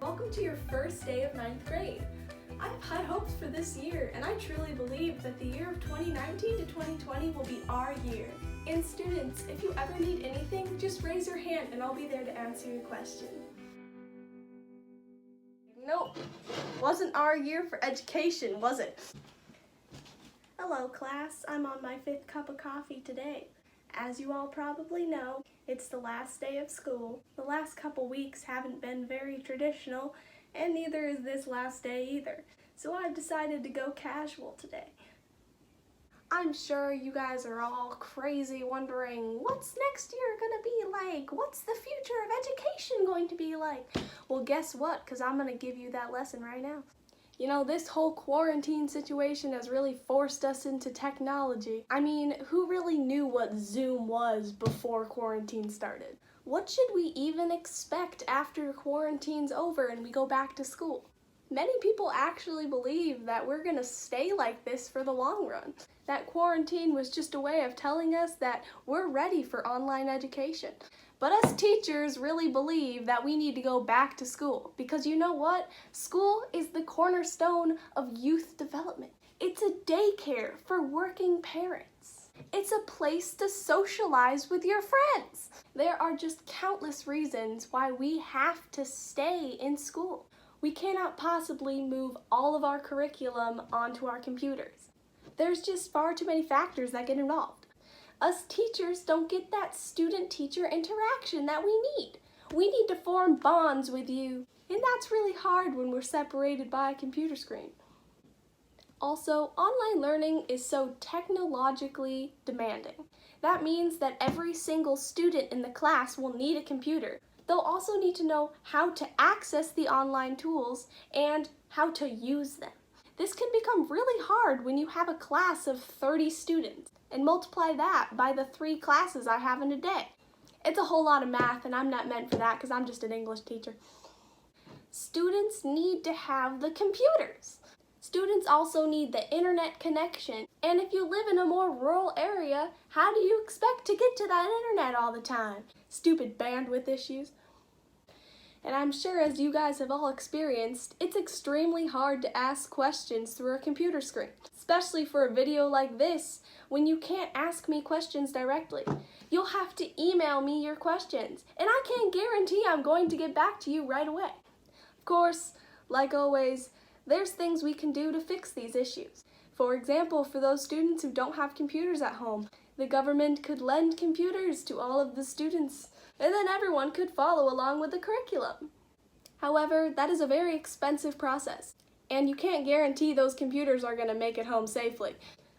Welcome to your first day of 9th grade. I have high hopes for this year, and I truly believe that the year of 2019 to 2020 will be our year. And students, if you ever need anything, just raise your hand and I'll be there to answer your question. Nope, wasn't our year for education, was it? Hello class, I'm on my 5th cup of coffee today. As you all probably know, it's the last day of school. The last couple weeks haven't been very traditional, and neither is this last day either. So I've decided to go casual today. I'm sure you guys are all crazy wondering, what's next year gonna be like? What's the future of education going to be like? Well, guess what? Because I'm gonna give you that lesson right now. You know, this whole quarantine situation has really forced us into technology. I mean, who really knew what Zoom was before quarantine started? What should we even expect after quarantine's over and we go back to school? Many people actually believe that we're gonna stay like this for the long run. That quarantine was just a way of telling us that we're ready for online education. But us teachers really believe that we need to go back to school because you know what? School is the cornerstone of youth development. It's a daycare for working parents. It's a place to socialize with your friends. There are just countless reasons why we have to stay in school. We cannot possibly move all of our curriculum onto our computers. There's just far too many factors that get involved. Us teachers don't get that student-teacher interaction that we need. We need to form bonds with you, and that's really hard when we're separated by a computer screen. Also, online learning is so technologically demanding. That means that every single student in the class will need a computer. They'll also need to know how to access the online tools and how to use them. This can become really hard when you have a class of 30 students and multiply that by the 3 classes I have in a day. It's a whole lot of math and I'm not meant for that because I'm just an English teacher. Students need to have the computers. Students also need the internet connection. And if you live in a more rural area, how do you expect to get to that internet all the time? Stupid bandwidth issues. And I'm sure as you guys have all experienced, it's extremely hard to ask questions through a computer screen, especially for a video like this when you can't ask me questions directly. You'll have to email me your questions, and I can't guarantee I'm going to get back to you right away. Of course, like always, there's things we can do to fix these issues. For example, for those students who don't have computers at home, the government could lend computers to all of the students, and then everyone could follow along with the curriculum. However, that is a very expensive process, and you can't guarantee those computers are going to make it home safely.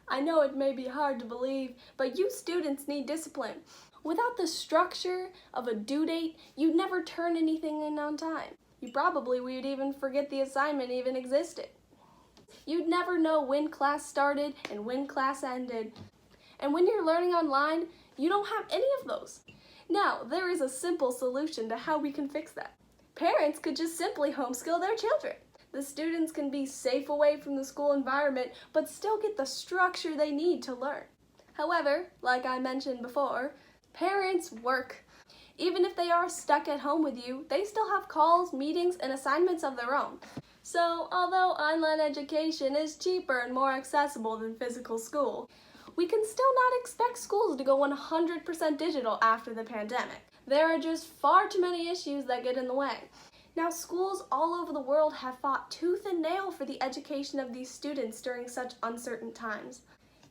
I know it may be hard to believe, but you students need discipline. Without the structure of a due date, you'd never turn anything in on time. You probably would even forget the assignment even existed. You'd never know when class started and when class ended. And when you're learning online, you don't have any of those. Now, there is a simple solution to how we can fix that. Parents could just simply homeschool their children. The students can be safe away from the school environment, but still get the structure they need to learn. However, like I mentioned before, parents work. Even if they are stuck at home with you, they still have calls, meetings, and assignments of their own. So, although online education is cheaper and more accessible than physical school, we can still not expect schools to go 100% digital after the pandemic. There are just far too many issues that get in the way. Now, schools all over the world have fought tooth and nail for the education of these students during such uncertain times.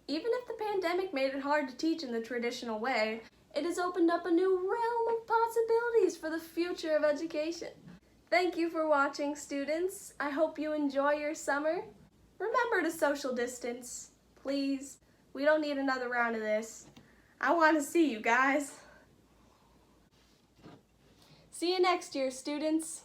Even if the pandemic made it hard to teach in the traditional way, it has opened up a new realm of possibilities for the future of education. Thank you for watching, students. I hope you enjoy your summer. Remember to social distance, please. We don't need another round of this. I want to see you guys. See you next year, students.